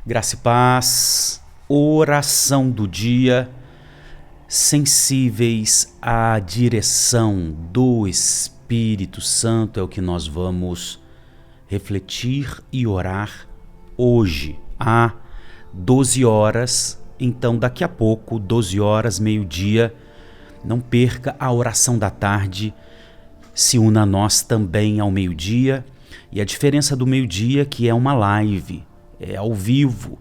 Graça e paz, oração do dia, sensíveis à direção do Espírito Santo é o que nós vamos refletir e orar hoje, às 12 horas. Então, daqui a pouco, 12 horas, meio-dia, não perca a oração da tarde, se una a nós também ao meio-dia. E a diferença do meio-dia é que é uma live, é ao vivo,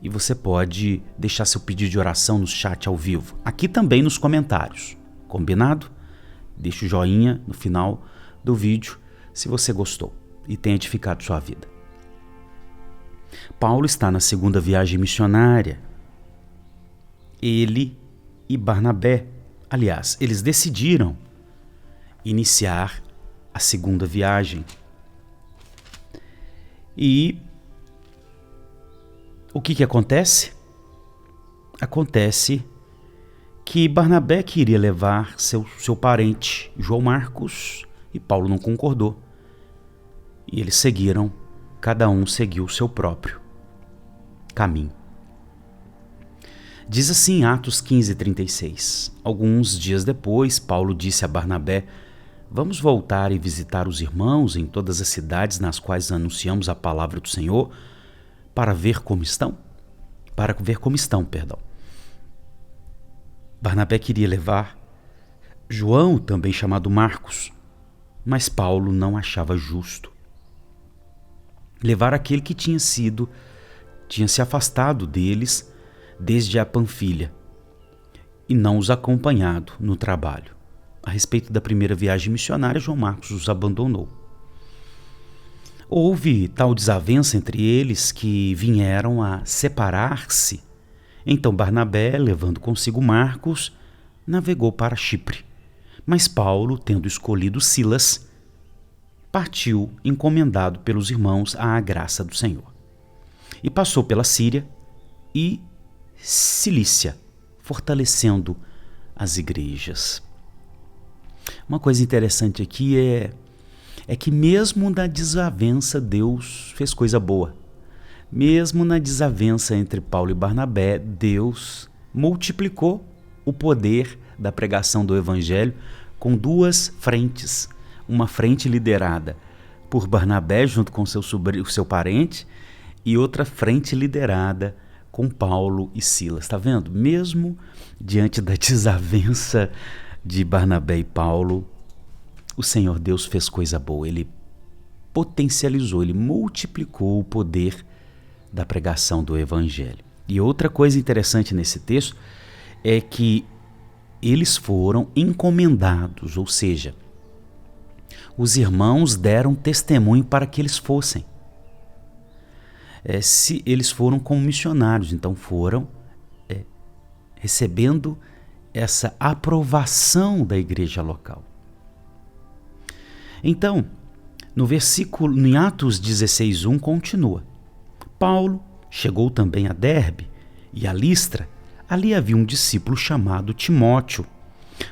e você pode deixar seu pedido de oração no chat ao vivo, aqui também nos comentários, combinado? Deixa o joinha no final do vídeo se você gostou e tem edificado sua vida. Paulo está na segunda viagem missionária. Ele e Barnabé, aliás, eles decidiram iniciar a segunda viagem. E o que acontece? Acontece que Barnabé queria levar seu parente, João Marcos, e Paulo não concordou. E eles seguiram, cada um seguiu o seu próprio caminho. Diz assim Atos 15:36. Alguns dias depois, Paulo disse a Barnabé: vamos voltar e visitar os irmãos em todas as cidades nas quais anunciamos a palavra do Senhor, para ver como estão. Barnabé queria levar João, também chamado Marcos, mas Paulo não achava justo levar aquele que tinha se afastado deles desde a Panfilha e não os acompanhado no trabalho. A respeito da primeira viagem missionária, João Marcos os abandonou. Houve tal desavença entre eles que vieram a separar-se. Então Barnabé, levando consigo Marcos, navegou para Chipre. Mas Paulo, tendo escolhido Silas, partiu encomendado pelos irmãos à graça do Senhor. E passou pela Síria e Cilícia, fortalecendo as igrejas. Uma coisa interessante aqui é que mesmo na desavença Deus fez coisa boa. Mesmo na desavença entre Paulo e Barnabé, Deus multiplicou o poder da pregação do Evangelho com duas frentes. Uma frente liderada por Barnabé junto com o seu parente e outra frente liderada com Paulo e Silas. Está vendo? Mesmo diante da desavença de Barnabé e Paulo, o Senhor Deus fez coisa boa. Ele potencializou, ele multiplicou o poder da pregação do Evangelho. E outra coisa interessante nesse texto é que eles foram encomendados, ou seja, os irmãos deram testemunho para que eles fossem. Se eles foram como missionários, então foram recebendo essa aprovação da igreja local. Então, no versículo, em Atos 16:1 continua: Paulo chegou também a Derbe e a Listra. Ali havia um discípulo chamado Timóteo,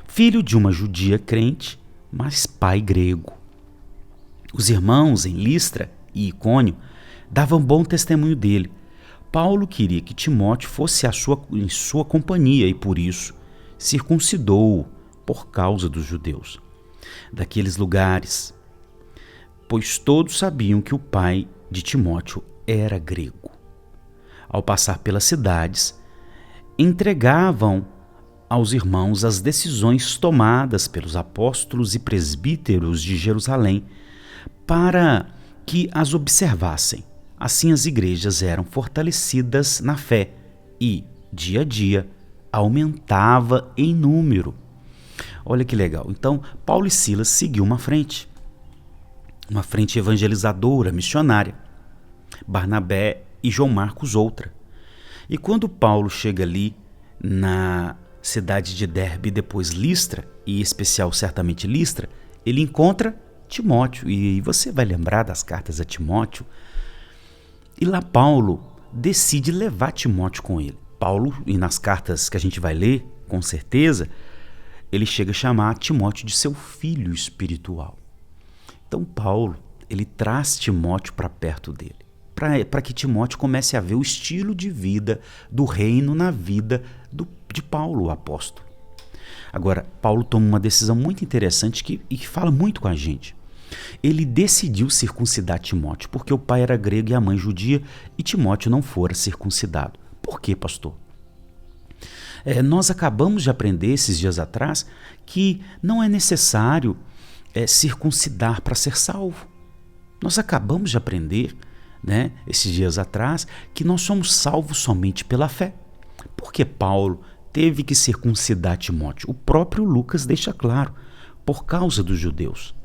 filho de uma judia crente, mas pai grego. Os irmãos em Listra e Icônio davam bom testemunho dele. Paulo queria que Timóteo fosse em sua companhia e por isso circuncidou-o por causa dos judeus daqueles lugares, pois todos sabiam que o pai de Timóteo era grego. Ao passar pelas cidades, entregavam aos irmãos as decisões tomadas pelos apóstolos e presbíteros de Jerusalém para que as observassem. Assim as igrejas eram fortalecidas na fé e, dia a dia, aumentava em número. Olha que legal. Então, Paulo e Silas seguiu uma frente evangelizadora, missionária. Barnabé e João Marcos outra. E quando Paulo chega ali na cidade de Derbe, depois Listra, e em especial certamente Listra, ele encontra Timóteo. E você vai lembrar das cartas a Timóteo. E lá Paulo decide levar Timóteo com ele. Paulo, e nas cartas que a gente vai ler, com certeza, ele chega a chamar Timóteo de seu filho espiritual. Então Paulo, ele traz Timóteo para perto dele, para que Timóteo comece a ver o estilo de vida do reino na vida de Paulo, o apóstolo. Agora, Paulo toma uma decisão muito interessante e que fala muito com a gente. Ele decidiu circuncidar Timóteo, porque o pai era grego e a mãe judia, e Timóteo não fora circuncidado. Por quê, pastor? Nós acabamos de aprender esses dias atrás que não é necessário circuncidar para ser salvo. Nós acabamos de aprender, esses dias atrás, que nós somos salvos somente pela fé. Por que Paulo teve que circuncidar Timóteo? O próprio Lucas deixa claro, por causa dos judeus.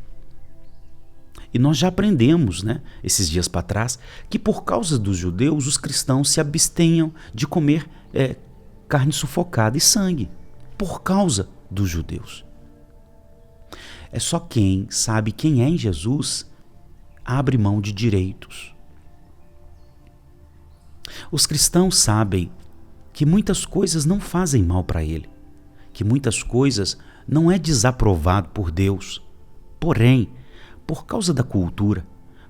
E nós já aprendemos, esses dias para trás, que por causa dos judeus, os cristãos se abstenham de comer carne sufocada e sangue, por causa dos judeus. É só quem sabe quem é em Jesus abre mão de direitos. Os cristãos sabem que muitas coisas não fazem mal para ele, que muitas coisas não é desaprovado por Deus. Porém, por causa da cultura,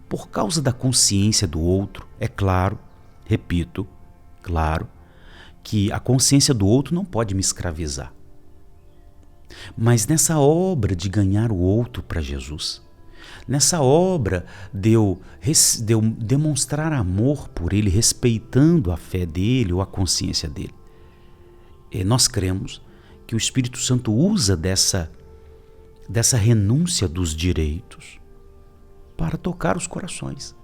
por causa da consciência do outro, é claro, repito, claro, que a consciência do outro não pode me escravizar. Mas nessa obra de ganhar o outro para Jesus, nessa obra de eu demonstrar amor por ele, respeitando a fé dele ou a consciência dele, nós cremos que o Espírito Santo usa dessa renúncia dos direitos para tocar os corações.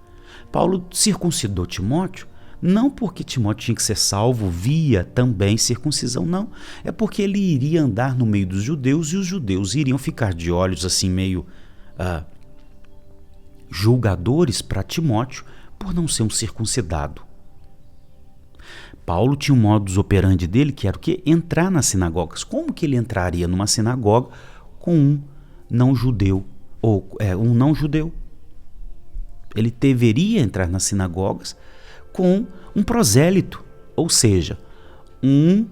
Paulo circuncidou Timóteo, não porque Timóteo tinha que ser salvo via também circuncisão, não. É porque ele iria andar no meio dos judeus e os judeus iriam ficar de olhos assim meio julgadores para Timóteo por não ser um circuncidado. Paulo tinha um modus operandi dele que era o quê? Entrar nas sinagogas. Como que ele entraria numa sinagoga com um não-judeu? Um não-judeu. Ele deveria entrar nas sinagogas com um prosélito, ou seja, um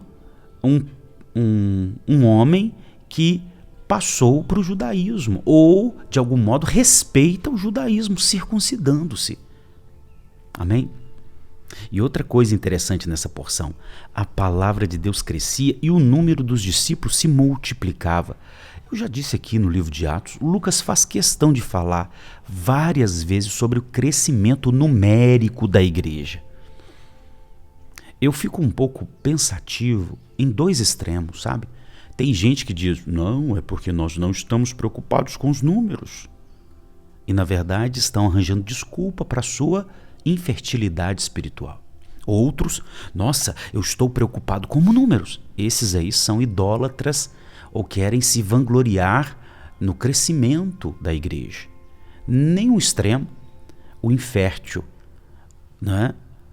homem que passou para o judaísmo, ou, de algum modo, respeita o judaísmo, circuncidando-se. Amém? E outra coisa interessante nessa porção, a palavra de Deus crescia e o número dos discípulos se multiplicava. Eu já disse aqui no livro de Atos, Lucas faz questão de falar várias vezes sobre o crescimento numérico da igreja. Eu fico um pouco pensativo em dois extremos, sabe? Tem gente que diz, não, é porque nós não estamos preocupados com os números. E na verdade estão arranjando desculpa para a sua infertilidade espiritual. Outros, nossa, eu estou preocupado com números. Esses aí são idólatras ou querem se vangloriar no crescimento da igreja. Nem o extremo, o infértil,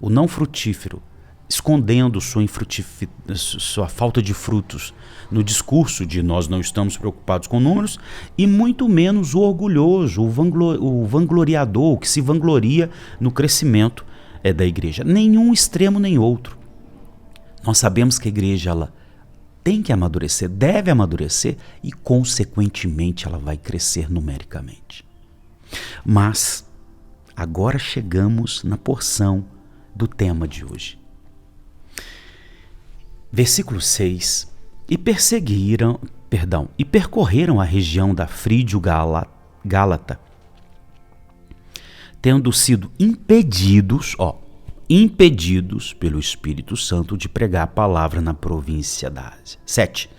o não frutífero, escondendo sua falta de frutos no discurso de nós não estamos preocupados com números, e muito menos o orgulhoso, o vangloriador, o que se vangloria no crescimento da igreja. Nenhum extremo nem outro. Nós sabemos que a igreja ela tem que amadurecer, deve amadurecer e, consequentemente, ela vai crescer numericamente. Mas agora chegamos na porção do tema de hoje. Versículo 6. E percorreram a região da Frígio-Gálata, tendo sido impedidos pelo Espírito Santo de pregar a palavra na província da Ásia. 7.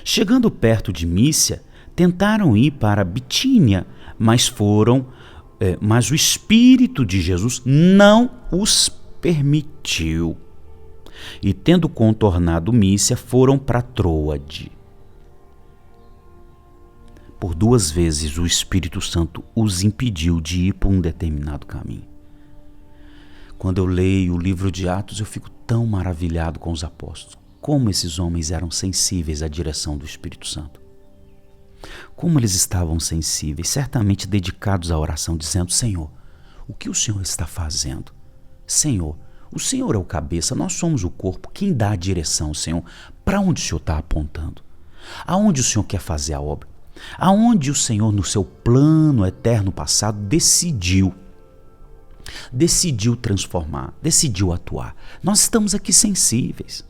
Chegando perto de Mísia, tentaram ir para Bitínia, mas o Espírito de Jesus não os permitiu. E tendo contornado Mísia, foram para Troade. Por 2 vezes o Espírito Santo os impediu de ir por um determinado caminho. Quando eu leio o livro de Atos, eu fico tão maravilhado com os apóstolos. Como esses homens eram sensíveis à direção do Espírito Santo. Como eles estavam sensíveis, certamente dedicados à oração, dizendo, Senhor, o que o Senhor está fazendo? Senhor, o Senhor é o cabeça, nós somos o corpo. Quem dá a direção, Senhor? Para onde o Senhor está apontando? Aonde o Senhor quer fazer a obra? Aonde o Senhor, no seu plano eterno passado, decidiu decidiu transformar, decidiu atuar. Nós estamos aqui sensíveis,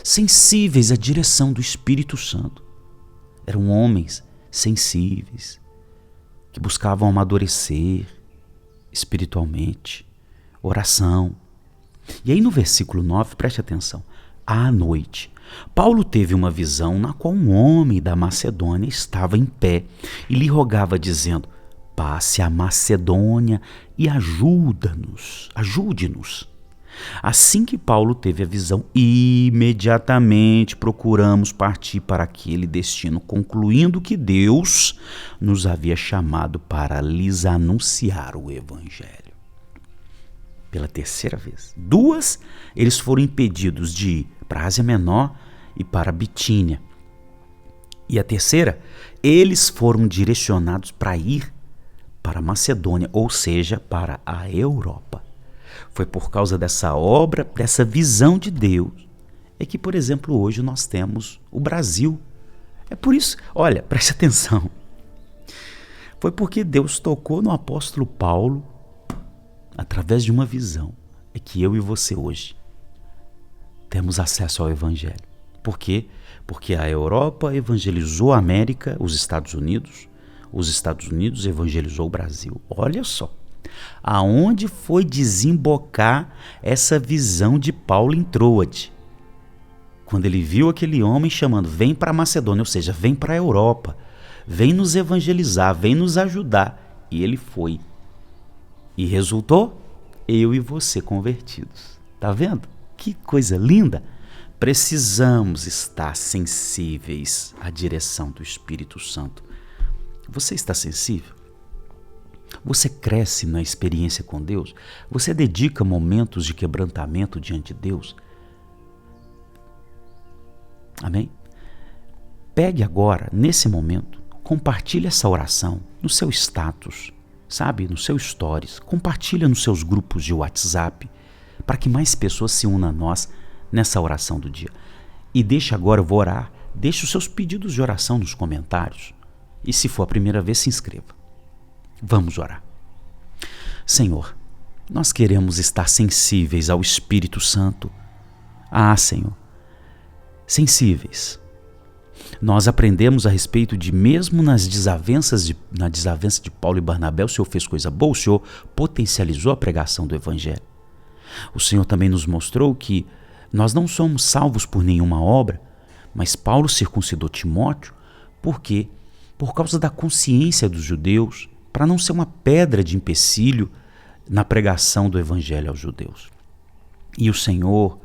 sensíveis à direção do Espírito Santo. Eram homens sensíveis, que buscavam amadurecer espiritualmente, oração. E aí no versículo 9, preste atenção, à noite, Paulo teve uma visão na qual um homem da Macedônia estava em pé e lhe rogava dizendo: passe a Macedônia e ajude-nos. Assim que Paulo teve a visão, imediatamente procuramos partir para aquele destino, concluindo que Deus nos havia chamado para lhes anunciar o Evangelho. Pela terceira vez. 2, eles foram impedidos de ir para a Ásia Menor e para a Bitínia. E a terceira, eles foram direcionados para ir para a Macedônia, ou seja, para a Europa. Foi por causa dessa obra, dessa visão de Deus, é que, por exemplo, hoje nós temos o Brasil. É por isso, olha, preste atenção. Foi porque Deus tocou no apóstolo Paulo, através de uma visão, é que eu e você hoje temos acesso ao Evangelho. Por quê? Porque a Europa evangelizou a América, os Estados Unidos evangelizou o Brasil. Olha só, aonde foi desembocar essa visão de Paulo em Troade? Quando ele viu aquele homem chamando, vem para a Macedônia, ou seja, vem para a Europa, vem nos evangelizar, vem nos ajudar. E ele foi. E resultou eu e você convertidos. Tá vendo? Que coisa linda! Precisamos estar sensíveis à direção do Espírito Santo. Você está sensível? Você cresce na experiência com Deus? Você dedica momentos de quebrantamento diante de Deus? Amém? Pegue agora, nesse momento, compartilhe essa oração no seu status, sabe? No seu stories. Compartilha nos seus grupos de WhatsApp, para que mais pessoas se unam a nós nessa oração do dia. E deixa agora, eu vou orar, deixe os seus pedidos de oração nos comentários. E se for a primeira vez, se inscreva. Vamos orar. Senhor, nós queremos estar sensíveis ao Espírito Santo. Ah, Senhor, sensíveis. Nós aprendemos a respeito de, mesmo na desavença de Paulo e Barnabé, o Senhor fez coisa boa, o Senhor potencializou a pregação do Evangelho. O Senhor também nos mostrou que nós não somos salvos por nenhuma obra, mas Paulo circuncidou Timóteo, por quê? Por causa da consciência dos judeus, para não ser uma pedra de empecilho na pregação do Evangelho aos judeus. E o Senhor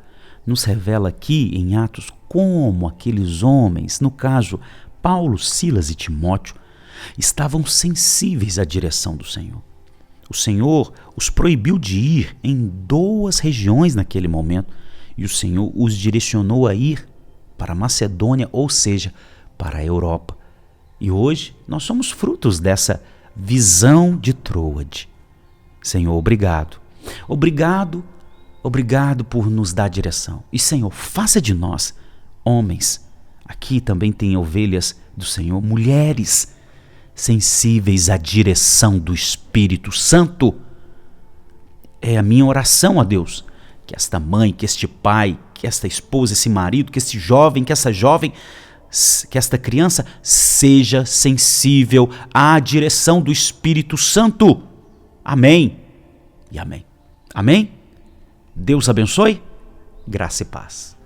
nos revela aqui em Atos como aqueles homens, no caso Paulo, Silas e Timóteo, estavam sensíveis à direção do Senhor. O Senhor os proibiu de ir em 2 regiões naquele momento, e o Senhor os direcionou a ir para a Macedônia, ou seja, para a Europa. E hoje nós somos frutos dessa visão de Troade. Senhor, obrigado. Obrigado por nos dar direção. E Senhor, faça de nós homens. Aqui também tem ovelhas do Senhor, mulheres sensíveis à direção do Espírito Santo. É a minha oração a Deus, que esta mãe, que este pai, que esta esposa, esse marido, que este jovem, que essa jovem, que esta criança seja sensível à direção do Espírito Santo. Amém e amém. Amém? Deus abençoe. Graça e paz.